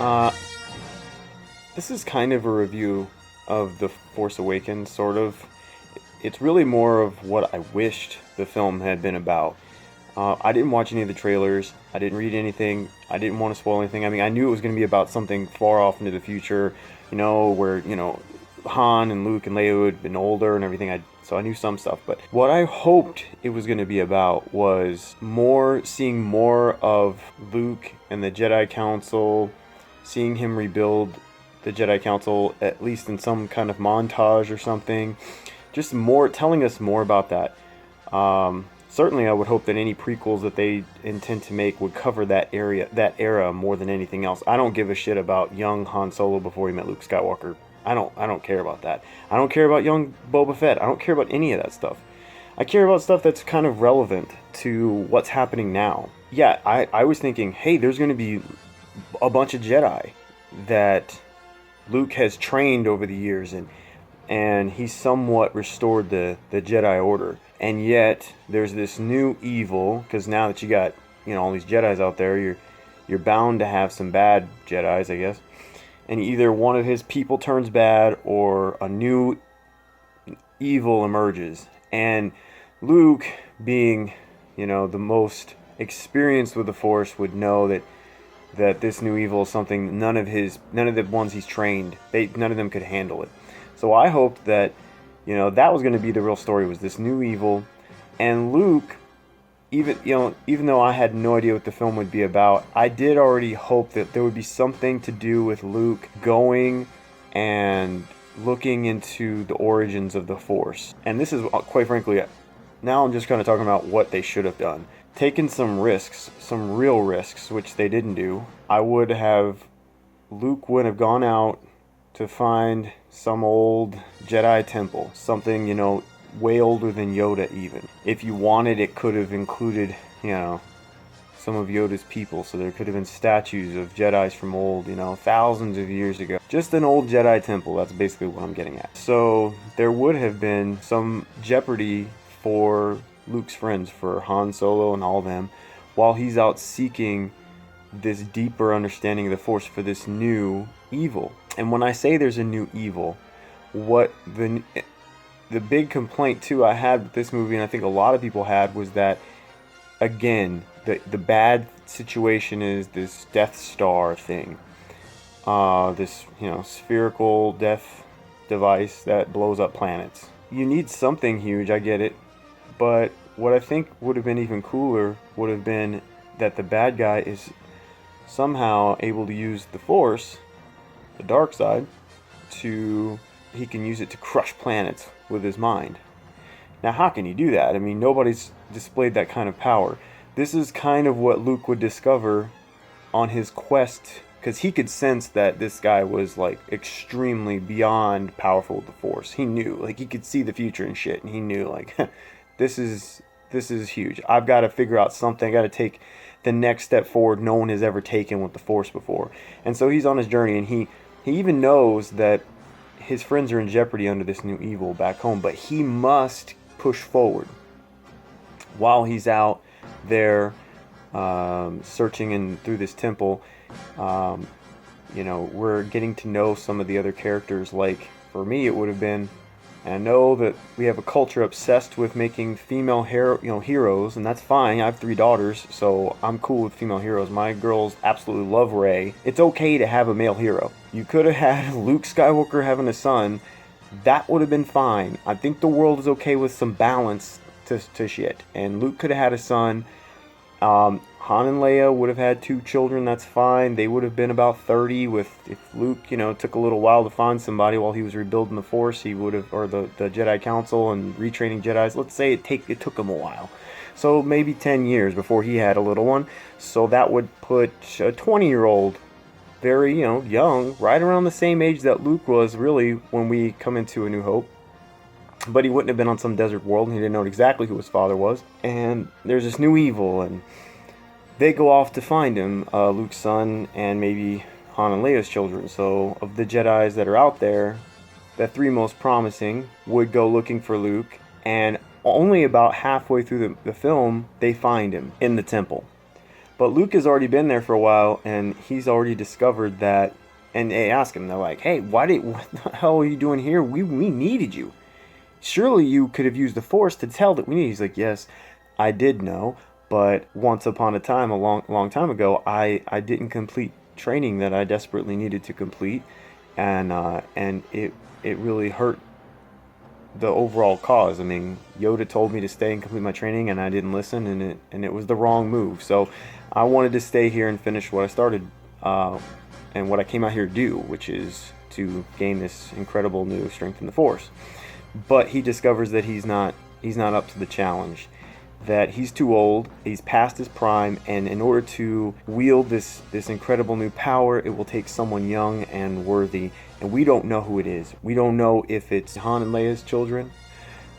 Uh, this is kind of a review of The Force Awakens, sort of. It's really more of what I wished the film had been about. I didn't watch any of the trailers. I didn't read anything. I didn't want to spoil anything. I mean, I knew it was going to be about something far off into the future, where, Han and Luke and Leia had been older and everything. So I knew some stuff. But what I hoped it was going to be about was seeing more of Luke and the Jedi Council, seeing him rebuild the Jedi Council, at least in some kind of montage or something. Just more, telling us more about that. Certainly, I would hope that any prequels that they intend to make would cover that era more than anything else. I don't give a shit about young Han Solo before he met Luke Skywalker. I don't care about that. I don't care about young Boba Fett. I don't care about any of that stuff. I care about stuff that's kind of relevant to what's happening now. Yeah, I was thinking, hey, there's going to be a bunch of Jedi that Luke has trained over the years, and he somewhat restored the Jedi Order. And yet there's this new evil, because now that you got all these Jedis out there, you're bound to have some bad Jedis, I guess. And either one of his people turns bad, or a new evil emerges. And Luke, being the most experienced with the Force, would know that this new evil is something none of the ones he's trained, none of them could handle it. So I hoped that that was going to be the real story, was this new evil. And Luke, even though I had no idea what the film would be about, I did already hope that there would be something to do with Luke going and looking into the origins of the Force. And this is, quite frankly, now I'm just kind of talking about what they should have done. Taken some risks, some real risks, which they didn't do. Luke would have gone out to find some old Jedi temple, something, way older than Yoda even. If you wanted, it could have included, some of Yoda's people, so there could have been statues of Jedis from old, thousands of years ago. Just an old Jedi temple, that's basically what I'm getting at. So there would have been some jeopardy for Luke's friends, for Han Solo and all them, while he's out seeking this deeper understanding of the Force for this new evil. And when I say there's a new evil, what the big complaint too I had with this movie, and I think a lot of people had, was that, again, the bad situation is this Death Star thing, this spherical death device that blows up planets. You need something huge, I get it, but what I think would have been even cooler would have been that the bad guy is somehow able to use the Force, the dark side, he can use it to crush planets with his mind. Now, how can he do that? I mean, nobody's displayed that kind of power. This is kind of what Luke would discover on his quest, because he could sense that this guy was extremely beyond powerful with the Force. He knew, he could see the future and shit, and he knew, this is huge. I've got to figure out something. I got to take the next step forward no one has ever taken with the Force before. And so he's on his journey, and he even knows that his friends are in jeopardy under this new evil back home, but he must push forward while he's out there searching through this temple. We're getting to know some of the other characters. Like, for me, it would have been, and I know that we have a culture obsessed with making female heroes, and that's fine. I have 3 daughters, so I'm cool with female heroes. My girls absolutely love Rey. It's okay to have a male hero. You could have had Luke Skywalker having a son. That would have been fine. I think the world is okay with some balance to shit. And Luke could have had a son. Han and Leia would have had 2 children. That's fine. They would have been about 30. If Luke, took a little while to find somebody while he was rebuilding the Force, he would have, or the Jedi Council and retraining Jedis. Let's say it took him a while. So maybe 10 years before he had a little one. So that would put a 20-year-old, very, young, right around the same age that Luke was, really, when we come into A New Hope. But he wouldn't have been on some desert world, and he didn't know exactly who his father was. And there's this new evil, and they go off to find him, Luke's son, and maybe Han and Leia's children. So of the Jedis that are out there, the 3 most promising would go looking for Luke, and only about halfway through the film, they find him in the temple. But Luke has already been there for a while, and he's already discovered that. And they ask him, they're like, "Hey, what the hell are you doing here? We needed you. Surely you could have used the Force to tell that we need." He's like, "Yes, I did know, but once upon a time, a long time ago, I didn't complete training that I desperately needed to complete, and it really hurt the overall cause. I mean, Yoda told me to stay and complete my training, and I didn't listen, and it was the wrong move. So I wanted to stay here and finish what I started, and what I came out here to do, which is to gain this incredible new strength in the Force." But he discovers that he's not up to the challenge, that he's too old, he's past his prime, and in order to wield this incredible new power, it will take someone young and worthy, and we don't know who it is. We don't know if it's Han and Leia's children,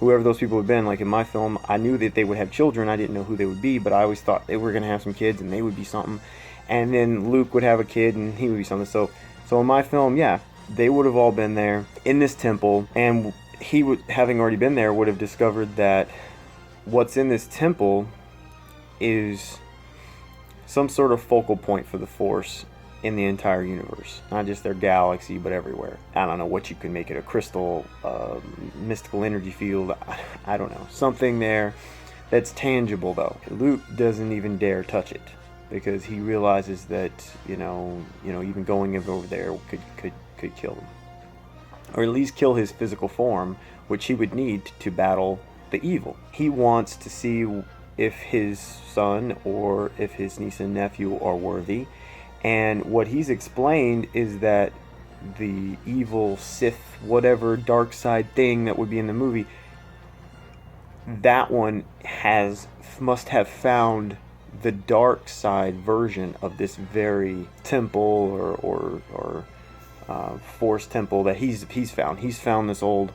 whoever those people have been. Like in my film, I knew that they would have children. I didn't know who they would be, but I always thought they were going to have some kids and they would be something. And then Luke would have a kid and he would be something. So in my film, yeah, they would have all been there in this temple, and he would, having already been there, would have discovered that what's in this temple is some sort of focal point for the Force in the entire universe, not just their galaxy, but everywhere. I don't know what you can make it, a crystal, mystical energy field, I don't know, something there that's tangible. Though Luke doesn't even dare touch it, because he realizes that you know even going over there could kill him, or at least kill his physical form, which he would need to battle the evil. He wants to see if his son or if his niece and nephew are worthy. And what he's explained is that the evil Sith, whatever dark side thing that would be in the movie, that one must have found the dark side version of this very temple or Force temple that he's found. He's found this old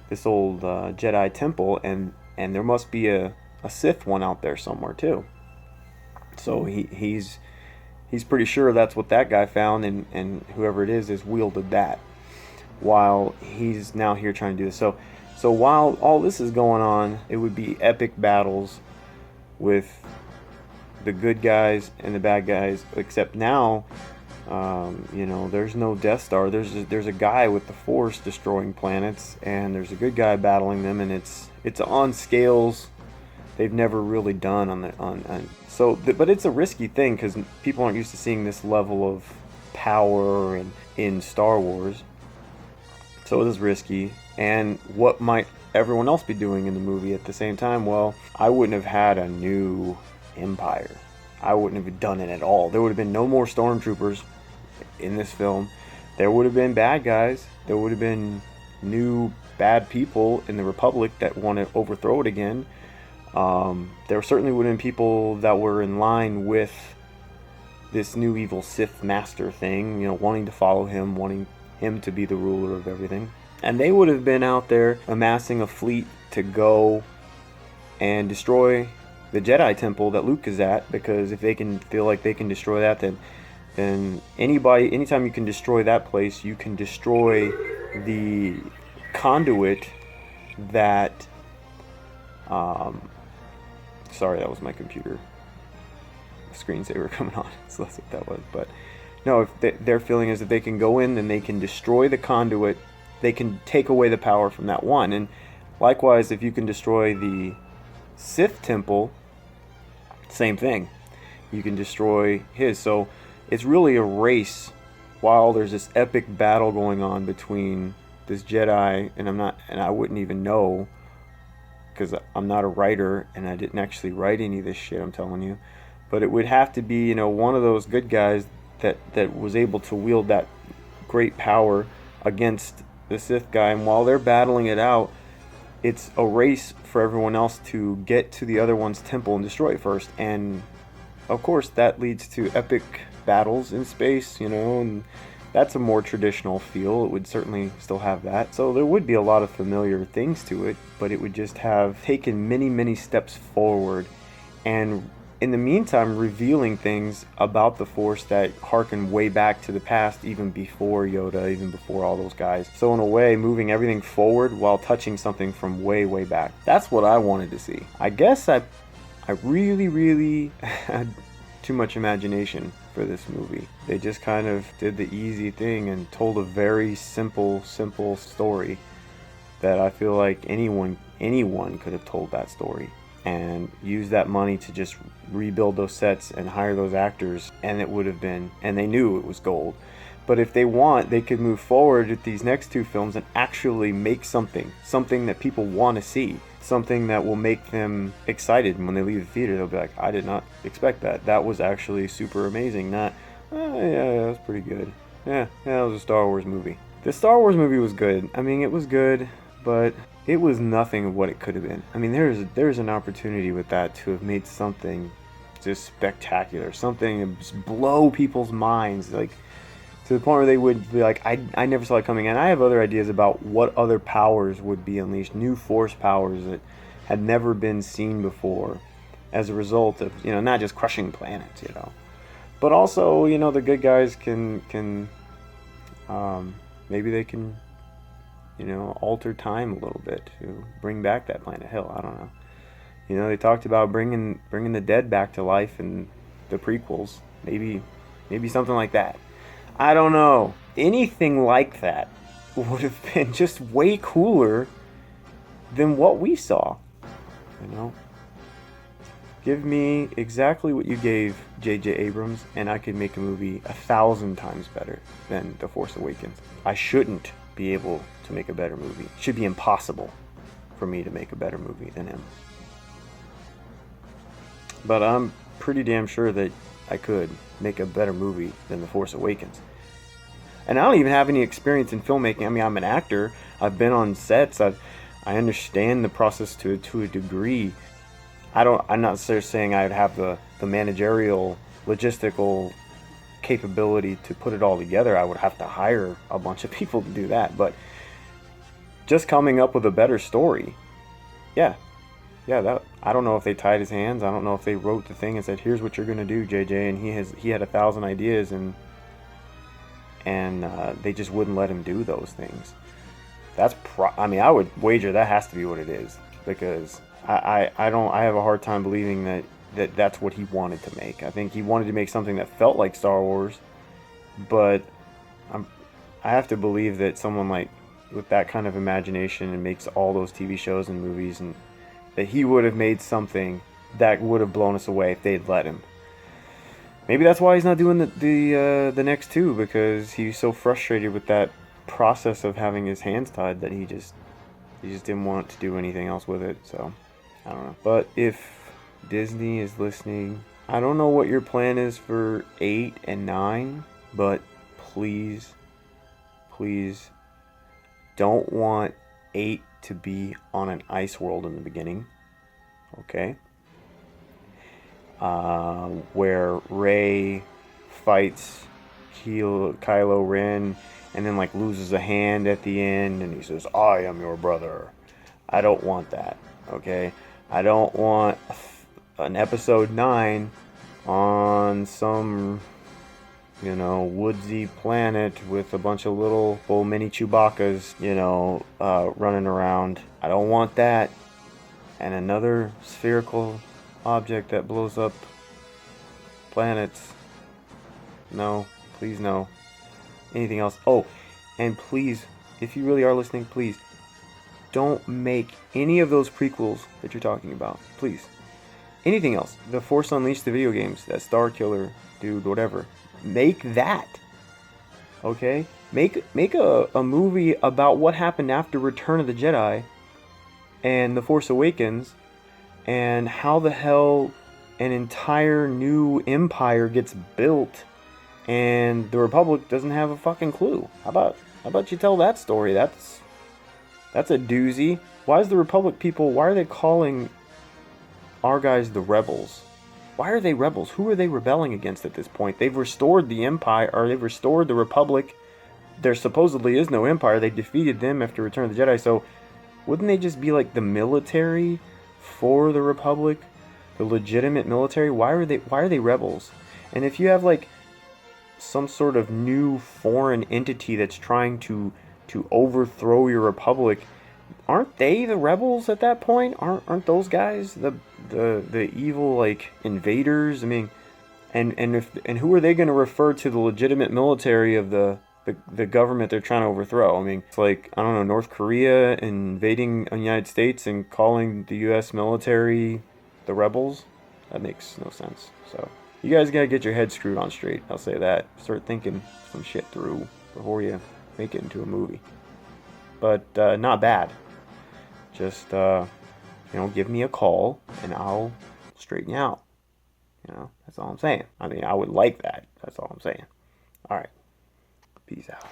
Jedi temple, and there must be a Sith one out there somewhere too. So he's pretty sure that's what that guy found, and whoever it is wielded that, while he's now here trying to do this. So while all this is going on, it would be epic battles with the good guys and the bad guys, except now there's no Death Star. There's a guy with the Force destroying planets, and there's a good guy battling them, and it's on scales they've never really done but it's a risky thing, because people aren't used to seeing this level of power in Star Wars. So it is risky. And what might everyone else be doing in the movie at the same time? Well, I wouldn't have had a new Empire. I wouldn't have done it at all. There would have been no more stormtroopers in this film. There would have been bad guys. There would have been new bad people in the Republic that want to overthrow it again. There certainly would have been people that were in line with this new evil Sith master thing, wanting to follow him, wanting him to be the ruler of everything. And they would have been out there amassing a fleet to go and destroy the Jedi Temple that Luke is at, because if they can feel like they can destroy that, then anytime you can destroy that place, you can destroy the conduit that sorry, that was my computer screensaver coming on, so that's what that was. But no, if their feeling is that they can go in, then they can destroy the conduit, they can take away the power from that one. And likewise, if you can destroy the Sith temple, same thing, you can destroy his. So it's really a race while there's this epic battle going on between this Jedi, and I wouldn't even know, because I'm not a writer and I didn't actually write any of this shit, I'm telling you. But it would have to be, one of those good guys that was able to wield that great power against the Sith guy. And while they're battling it out, it's a race for everyone else to get to the other one's temple and destroy it first. And of course that leads to epic battles in space, and that's a more traditional feel. It would certainly still have that. So there would be a lot of familiar things to it, but it would just have taken many, many steps forward, and in the meantime revealing things about the Force that harken way back to the past, even before Yoda, even before all those guys. So in a way, moving everything forward while touching something from way, way back. That's what I wanted to see. I guess I really, really too much imagination for this movie. They just kind of did the easy thing and told a very simple story that I feel like anyone could have told that story and use that money to just rebuild those sets and hire those actors, and it would have been, and they knew it was gold. But if they want, they could move forward with these next two films and actually make something that people want to see, something that will make them excited. And when they leave the theater, they'll be like, I did not expect that. That was actually super amazing. Not, oh, yeah, that was pretty good. Yeah, that was a Star Wars movie. The Star Wars movie was good. I mean, it was good, but it was nothing of what it could have been. I mean, there's an opportunity with that to have made something just spectacular, something that just blow people's minds, like to the point where they would be like, I never saw it coming. And I have other ideas about what other powers would be unleashed, new force powers that had never been seen before, as a result of, you know, not just crushing planets, you know, but also, you know, the good guys can maybe they can, you know, alter time a little bit to bring back that planet. Hell, I don't know. You know, they talked about bringing the dead back to life in the prequels. Maybe something like that. I don't know. Anything like that would have been just way cooler than what we saw. You know? Give me exactly what you gave J.J. Abrams, and I could make a movie 1,000 times better than The Force Awakens. I shouldn't be able to make a better movie. It should be impossible for me to make a better movie than him. But I'm pretty damn sure that I could make a better movie than The Force Awakens. And I don't even have any experience in filmmaking. I mean, I'm an actor. I've been on sets. I understand the process to a degree. I'm not necessarily saying I'd have the managerial, logistical capability to put it all together. I would have to hire a bunch of people to do that. But just coming up with a better story, yeah, that, I don't know if they tied his hands. I don't know if they wrote the thing and said, "Here's what you're gonna do, JJ," and he had 1,000 ideas and they just wouldn't let him do those things. I mean, I would wager that has to be what it is, because I have a hard time believing that's what he wanted to make. I think he wanted to make something that felt like Star Wars, but I have to believe that someone like with that kind of imagination and makes all those TV shows and movies, and that he would have made something that would have blown us away if they'd let him. Maybe that's why he's not doing the next two, because he's so frustrated with that process of having his hands tied that he just didn't want to do anything else with it. So I don't know. But if Disney is listening, I don't know what your plan is for 8 and 9, but please don't want 8 to be on an ice world in the beginning. Okay? Where Rey fights Kylo Ren and then like loses a hand at the end and he says, "I am your brother." I don't want that. Okay? I don't want an episode 9 on some, you know, woodsy planet with a bunch of little mini Chewbacca's, you know, running around. I don't want that. And another spherical object that blows up planets. No, please no. Anything else? Oh, and please, if you really are listening, please don't make any of those prequels that you're talking about. Please. Anything else. The Force Unleashed, the video games, that Star Killer dude, whatever. Make that. Okay? Make a movie about what happened after Return of the Jedi and The Force Awakens, and how the hell an entire new empire gets built and the Republic doesn't have a fucking clue. How about you tell that story? That's a doozy. Why is the Republic people, why are they calling our guys the rebels? Why are they rebels? Who are they rebelling against at this point? They've restored the empire, or they've restored the Republic. There supposedly is no empire. They defeated them after Return of the Jedi, so wouldn't they just be like the military for the Republic? The legitimate military? Why are they rebels? And if you have like some sort of new foreign entity that's trying to overthrow your Republic, aren't they the rebels at that point? Aren't those guys the evil like invaders? I mean, And who are they going to refer to the legitimate military of the government they're trying to overthrow? I mean, it's like, I don't know, North Korea invading the United States and calling the U.S. military the rebels? That makes no sense. So you guys gotta get your head screwed on straight. I'll say that. Start thinking some shit through before you make it into a movie. But not bad. Just give me a call and I'll straighten you out. That's all I'm saying. I mean, I would like that. That's all I'm saying. All right. Peace out.